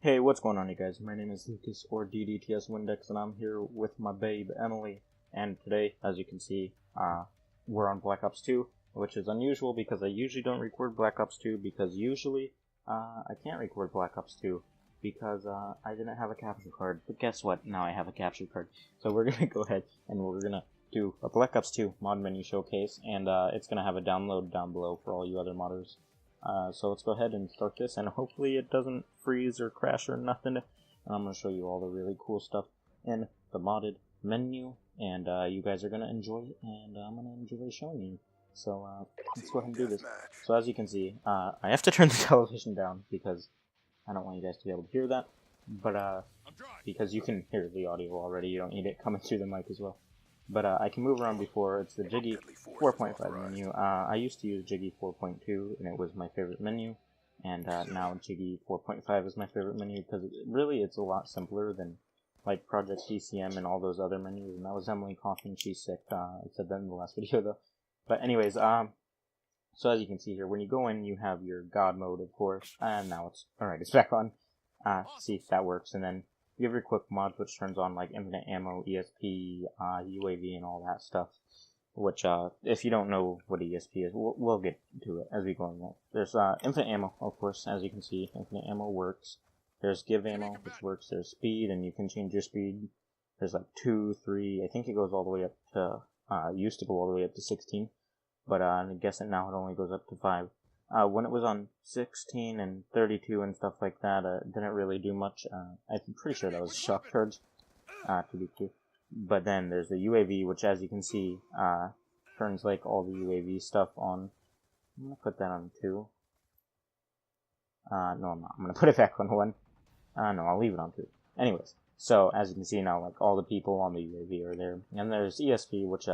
Hey, what's going on, you guys? My name is Lucas, or DDTS Windex, and I'm here with my babe, Emily. And today, as you can see, we're on Black Ops 2, which is unusual because I usually don't record Black Ops 2, because usually, I can't record Black Ops 2, because, I didn't have a capture card. But guess what? Now I have a capture card. So we're gonna go ahead and we're gonna do a Black Ops 2 mod menu showcase, and, it's gonna have a download down below for all you other modders. So let's go ahead and start this, and hopefully it doesn't freeze or crash or nothing. I'm going to show you all the really cool stuff in the modded menu, and you guys are going to enjoy it, and I'm going to enjoy showing you. So let's go ahead and do this. So as you can see, I have to turn the television down because I don't want you guys to be able to hear that, but because you can hear the audio already, you don't need it coming through the mic as well. But I can move around before. It's the Jiggy 4.5 menu. I used to use Jiggy 4.2, and it was my favorite menu. And now Jiggy 4.5 is my favorite menu because it's a lot simpler than like Project DCM and all those other menus. And that was Emily coughing. She's sick. I said that in the last video though. But anyways, so as you can see here, when you go in, you have your God mode, of course. And now it's alright. It's back on. See if that works, and then you have your quick mods, which turns on like infinite ammo, ESP, UAV, and all that stuff. Which, if you don't know what ESP is, we'll get to it as we go along. There's infinite ammo, of course, as you can see. Infinite ammo works. There's give ammo, which works. There's speed, and you can change your speed. There's like 2, 3. I think it goes all the way up to. Used to go all the way up to 16, but I'm guessing now it only goes up to 5. When it was on 16 and 32 and stuff like that, didn't really do much. I'm pretty sure that was shock charge, to be true. But then there's the UAV, which as you can see, turns like all the UAV stuff on. I'm gonna put that on 2. No, I'm not. I'm gonna put it back on 1. No, I'll leave it on 2. Anyways, so as you can see now, like all the people on the UAV are there. And there's ESP, which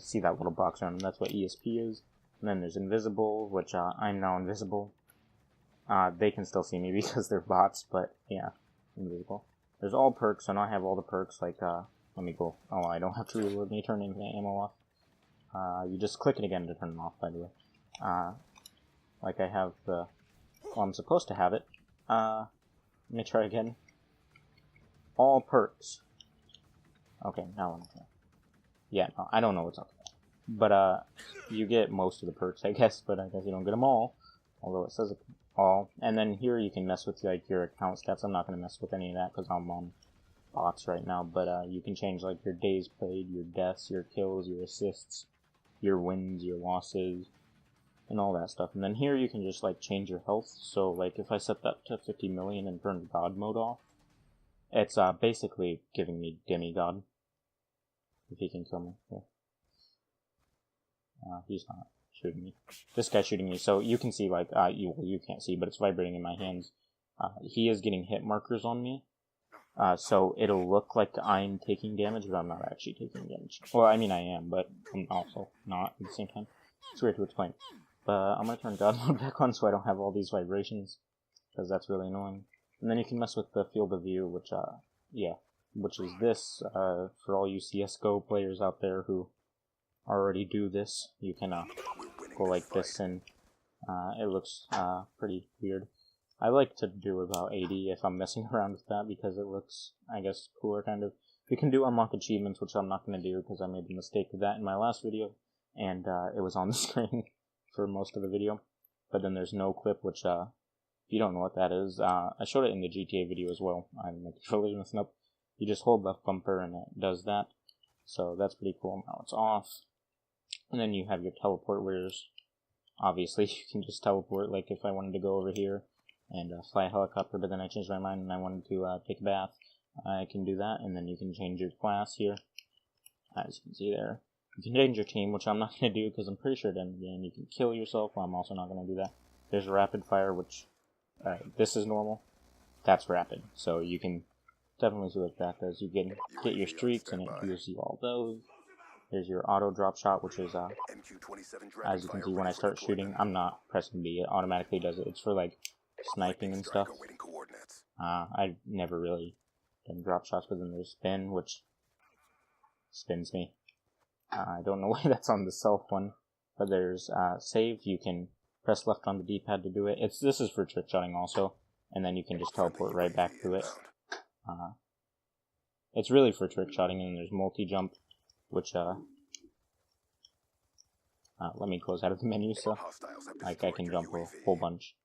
see that little box around them, that's what ESP is. And then there's invisible, which I'm now invisible. They can still see me because they're bots, but yeah, invisible. There's all perks, so now I have all the perks, like, let me go. Oh, I don't have to reload. Let me turn infinite ammo off. You just click it again to turn them off, by the way. Like I have the, well, I'm supposed to have it. Let me try again. All perks. Okay, now I'm okay. Yeah, no, I don't know what's up there. But, you get most of the perks, I guess, but I guess you don't get them all. Although it says all. And then here you can mess with, like, your account stats. I'm not going to mess with any of that because I'm on bots right now. But, you can change, like, your days played, your deaths, your kills, your assists, your wins, your losses, and all that stuff. And then here you can just, like, change your health. So, like, if I set that to 50 million and turn God mode off, it's, basically giving me demigod. If he can kill me. Yeah. He's not shooting me. This guy's shooting me, so you can see, like, you can't see, but it's vibrating in my hands. He is getting hit markers on me, so it'll look like I'm taking damage, but I'm not actually taking damage. Well, I mean I am, but I'm also not at the same time. It's weird to explain. But I'm gonna turn God mode back on so I don't have all these vibrations, because that's really annoying. And then you can mess with the field of view, which, which is this, for all you CSGO players out there who already do this. You can go like this, and it looks pretty weird. I like to do about 80 if I'm messing around with that because it looks, I guess, cooler kind of. You can do unlock achievements, which I'm not going to do because I made the mistake of that in my last video, and it was on the screen for most of the video. But then there's no clip, which if you don't know what that is, I showed it in the GTA video as well. I'm making sure there's messing up. You just hold left bumper and it does that. So that's pretty cool. Now it's off. And then you have your teleport, where obviously you can just teleport, like if I wanted to go over here and fly a helicopter, but then I changed my mind and I wanted to take a bath, I can do that. And then you can change your class here, as you can see there. You can change your team, which I'm not going to do because I'm pretty sure at the end of the game you can kill yourself. Well, I'm also not going to do that. There's rapid fire, which, this is normal. That's rapid, so you can definitely see what that does. You get your streaks, and it gives you all those. There's your auto drop shot, which is, as you can see, when I start shooting, I'm not pressing B, it automatically does it. It's for, like, sniping and stuff. I've never really done drop shots, but then there's spin, which spins me. I don't know why that's on the self one, but there's, save. You can press left on the D-pad to do it. This is for trick shotting also. and then you can just teleport right back to it. It's really for trick shotting, and there's multi-jump, which, let me close out of the menu, so, like, I can jump a whole bunch.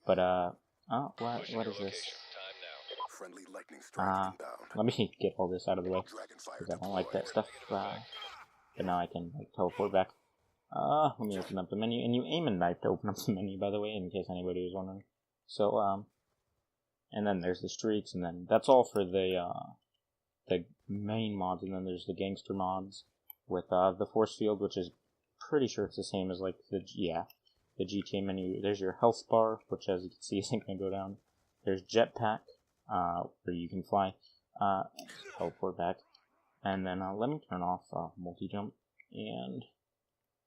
But, oh, what is this? Let me get all this out of the way, because I don't like that stuff, but now I can, like, teleport back. Let me open up the menu, and you aim a knife to open up the menu, by the way, in case anybody was wondering. So, and then there's the streaks, and then that's all for the main mods, and then there's the gangster mods with, the force field, which is pretty sure it's the same as, like, the GTA menu. There's your health bar, which, as you can see, isn't going to go down. There's jetpack, where you can fly, teleport back. And then, let me turn off, multi-jump, and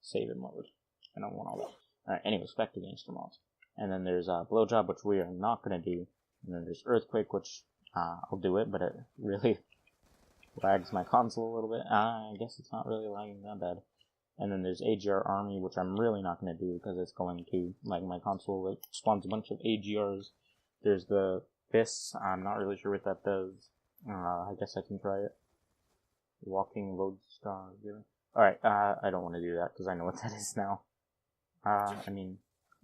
save in mode. I don't want all that. Alright, anyways, back to gangster mods. And then there's, blowjob, which we are not going to do. And then there's earthquake, which, I'll do it, but it really lags my console a little bit. I guess it's not really lagging that bad. And then there's AGR Army, which I'm really not going to do because it's going to lag my console. It spawns a bunch of AGRs. There's the Abyss. I'm not really sure what that does. I guess I can try it. Walking Lodestar. Alright, I don't want to do that because I know what that is now. I mean,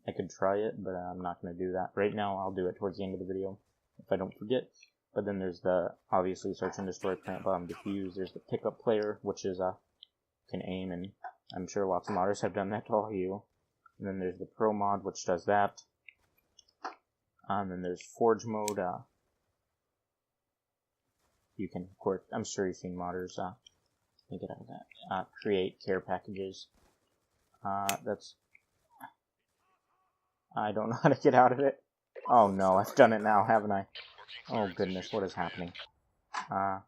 I could try it, but I'm not going to do that. Right now, I'll do it towards the end of the video if I don't forget. But then there's the, obviously, search and destroy, plant bomb, defuse. There's the pickup player, which is, can aim, and I'm sure lots of modders have done that to all of you. And then there's the pro mod, which does that. And then there's forge mode. You can, of course, I'm sure you've seen modders, let me get out of that. Create care packages. That's, I don't know how to get out of it. Oh no, I've done it now, haven't I? Oh goodness, what is happening? Can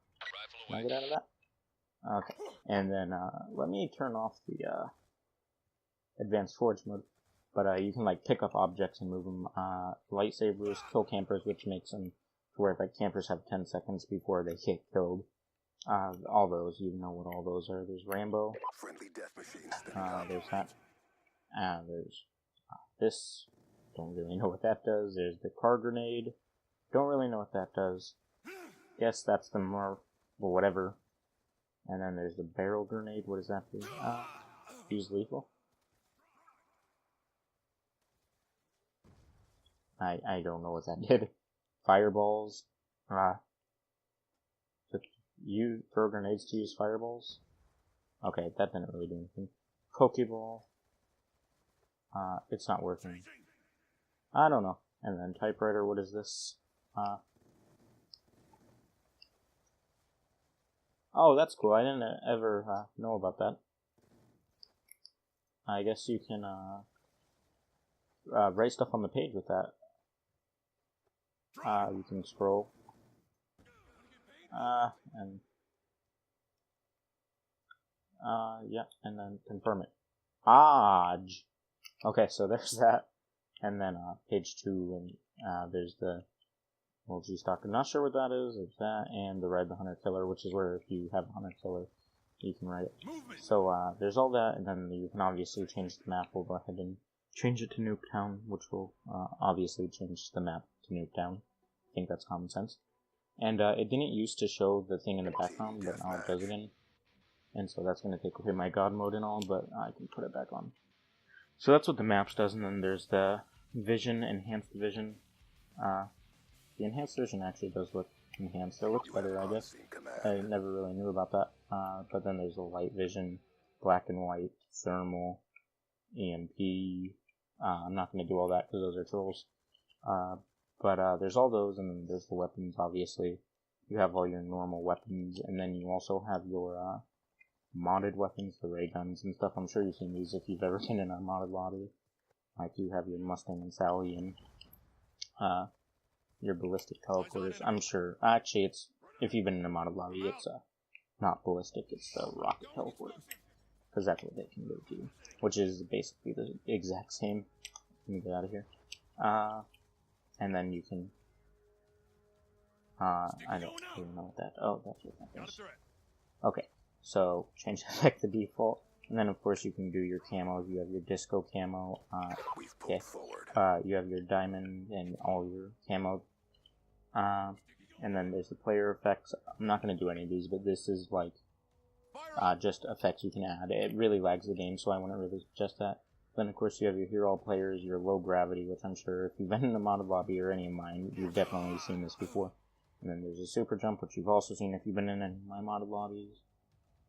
I get out of that? Okay, and then, let me turn off the, advanced forge mode. But, you can, like, pick up objects and move them. Lightsabers, kill campers, which makes them to where, like, campers have 10 seconds before they get killed. All those, you know what all those are. There's Rambo. There's that. There's, this. Don't really know what that does. There's the car grenade. Don't really know what that does. Guess that's the more, well, whatever. And then there's the barrel grenade. What does that do? Use lethal. I don't know what that did. Fireballs. You throw grenades to use fireballs? Okay, that didn't really do anything. Pokeball. It's not working. I don't know. And then typewriter, what is this? Oh, that's cool. I didn't ever know about that. I guess you can write stuff on the page with that. You can scroll. And yeah, and then confirm it. Okay, so there's that. And then page 2, and there's the G stock. I'm not sure what that is. There's that, and the Ride the Hunter Killer, which is where if you have a Hunter Killer, you can write it. So there's all that, and then you can obviously change the map. We'll go ahead and change it to Nuketown, which will obviously change the map to Nuketown. I think that's common sense. And it didn't used to show the thing in the background, but now it does again. And so that's going to take away my God mode and all, but I can put it back on. So that's what the maps does, and then there's the vision, enhanced vision. The enhanced vision actually does look enhanced. It looks better, I guess. I never really knew about that. But then there's the light vision, black and white, thermal, EMP. I'm not going to do all that because those are trolls. But there's all those, and then there's the weapons, obviously. You have all your normal weapons, and then you also have your modded weapons, the ray guns and stuff. I'm sure you've seen these if you've ever been in a modded lobby. Like you have your Mustang and Sally and your ballistic teleporters. I'm sure, actually it's, if you've been in a modded lobby, it's not ballistic, it's the rocket teleporter. Because that's what they can go to, which is basically the exact same. Let me get out of here. And then you can, I don't even know what that, oh, that's what that is. Okay, so change that back to default. And then of course you can do your camos. You have your disco camo. You have your diamond and all your camo. And then there's the player effects. I'm not going to do any of these, but this is like just effects you can add. It really lags the game, so I wouldn't really suggest that. Then of course you have your hero players, your low gravity, which I'm sure if you've been in a modded lobby or any of mine, you've definitely seen this before. And then there's a super jump, which you've also seen if you've been in any of my modded lobbies.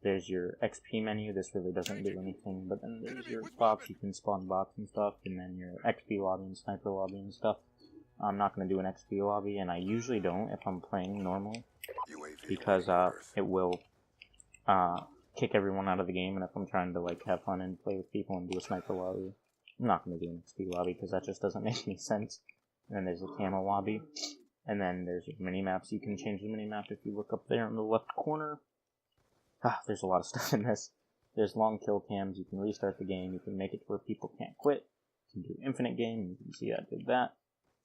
There's your XP menu. This really doesn't do anything, but then there's your bots. You can spawn bots and stuff, and then your XP lobby and sniper lobby and stuff. I'm not going to do an XP lobby, and I usually don't if I'm playing normal, because it will kick everyone out of the game, and if I'm trying to like have fun and play with people and do a sniper lobby, I'm not going to do an XP lobby, because that just doesn't make any sense. And then there's a camo lobby, and then there's your mini-maps. You can change the mini-map if you look up there in the left corner. There's a lot of stuff in this. There's long kill cams. You can restart the game. You can make it to where people can't quit. You can do infinite game. You can see I did that.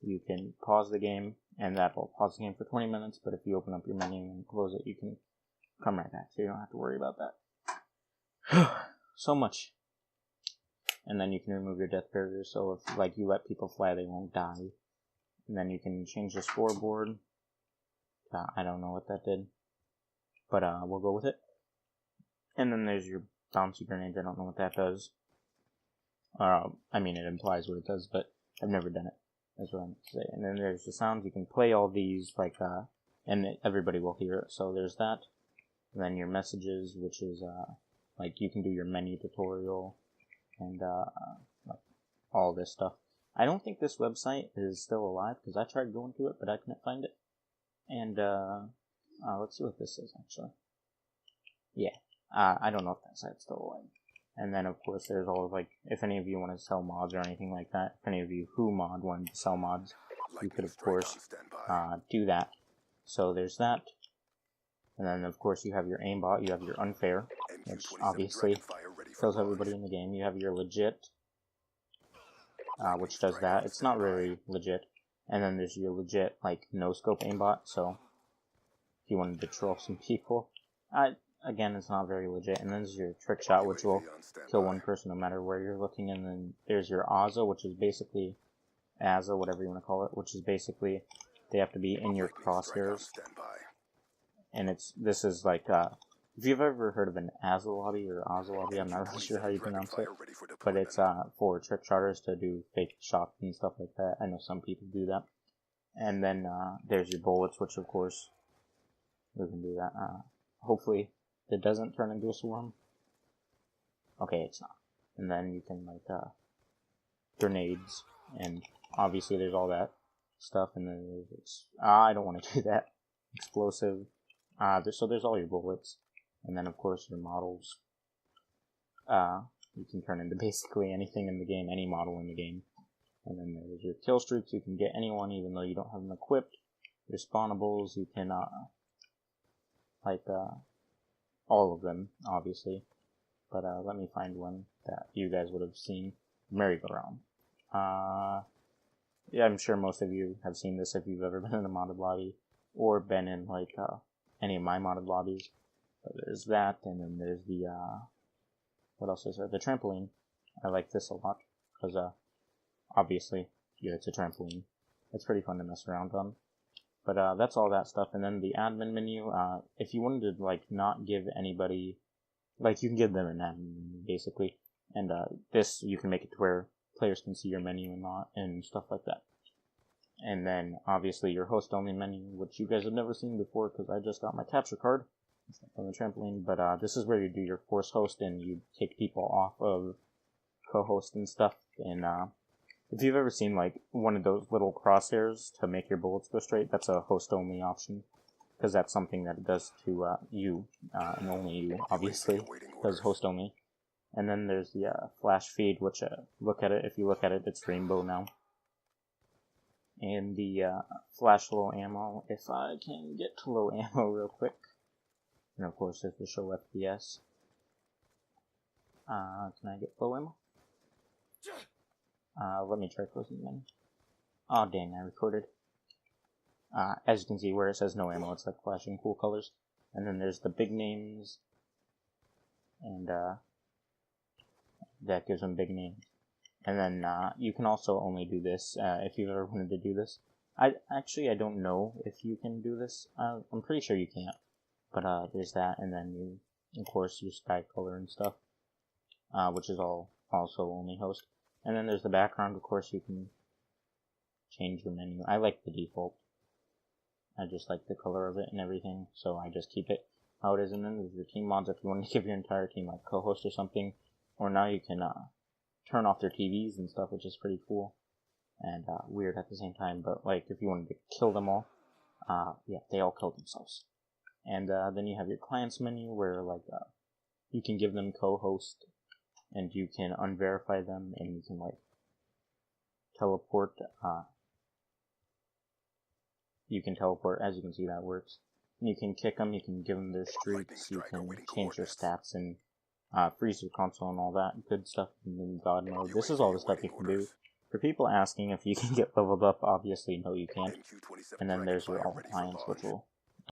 You can pause the game, and that will pause the game for 20 minutes, but if you open up your menu and close it, you can come right back, so you don't have to worry about that. So much. And then you can remove your death barriers, so if like you let people fly, they won't die. And then you can change the scoreboard. I don't know what that did, but we'll go with it. And then there's your bouncy grenades. I don't know what that does. I mean, it implies what it does, but I've never done it. That's what I'm saying. And then there's the sounds. You can play all these, like, and everybody will hear it. So there's that. And then your messages, which is, like, you can do your menu tutorial and, like, all this stuff. I don't think this website is still alive, because I tried going to it, but I couldn't find it. And, let's see what this is, actually. Yeah. I don't know if that site's still alive. And then, of course, there's all of, like, if any of you want to sell mods or anything like that, if any of you who mod wanted to sell mods, you could, of course, do that. So there's that. And then, of course, you have your aimbot, you have your unfair, which obviously kills everybody in the game. You have your legit, which does that. It's not very legit. And then there's your legit, like, no-scope aimbot, so if you wanted to troll some people. Again, it's not very legit. And then there's your trick shot, which will kill one person no matter where you're looking. And then there's your Azza, which is basically Azza, whatever you want to call it, which is basically they have to be in your crosshairs. And this is like, if you've ever heard of an Azza lobby or Azza lobby, I'm not really sure how you pronounce it, but it's for trick shotters to do fake shots and stuff like that. I know some people do that. And then there's your bullets, which of course we can do that. Hopefully it doesn't turn into a swarm. Okay, it's not. And then you can, like, grenades, and obviously there's all that stuff, and then there's, I don't want to do that. Explosive. So there's all your bullets, and then of course your models. You can turn into basically anything in the game, any model in the game. And then there's your kill streaks. You can get anyone even though you don't have them equipped. Your spawnables, you can, all of them, obviously. But let me find one that you guys would have seen. Merry-go-round. Yeah, I'm sure most of you have seen this if you've ever been in a modded lobby, or been in, like, any of my modded lobbies. But there's that, and then there's the, what else is there? The trampoline. I like this a lot, because, obviously, yeah, it's a trampoline. It's pretty fun to mess around on. But that's all that stuff. And then the admin menu, if you wanted to, like, not give anybody, like, you can give them an admin menu, basically. And this, you can make it to where players can see your menu and not, and stuff like that. And then, obviously, your host-only menu, which you guys have never seen before, because I just got my capture card from the trampoline. But this is where you do your force host, and you take people off of co-host and stuff. And if you've ever seen, like, one of those little crosshairs to make your bullets go straight, that's a host-only option. Because that's something that it does to you, and only you, obviously, because host-only. And then there's the flash feed, which, look at it, if you look at it, it's rainbow now. And the flash low ammo, if I can get to low ammo real quick. And of course, there's the show FPS. Can I get low ammo? Let me try closing the menu. Oh dang, I recorded. As you can see where it says no ammo, it's like flashing cool colors. And then there's the big names. And that gives them big names. And then you can also only do this if you've ever wanted to do this. I don't know if you can do this. I'm pretty sure you can't. But there's that, and then you, of course, use sky color and stuff, which is all also only host. And then there's the background. Of course, you can change your menu. I like the default. I just like the color of it and everything, so I just keep it how it is. And then there's your team mods if you want to give your entire team like co-host or something. Or now you can turn off their TVs and stuff, which is pretty cool and weird at the same time. But like if you wanted to kill them all, yeah, they all killed themselves. And then you have your clients menu where like you can give them co-host, and you can unverify them, and you can like teleport. You can teleport, as you can see that works. And you can kick them, you can give them their streaks, you can change their stats and freeze your console and all that good stuff in God mode. This is all the stuff you can do. For people asking if you can get leveled up, obviously no you can't. And then there's your all clients, which will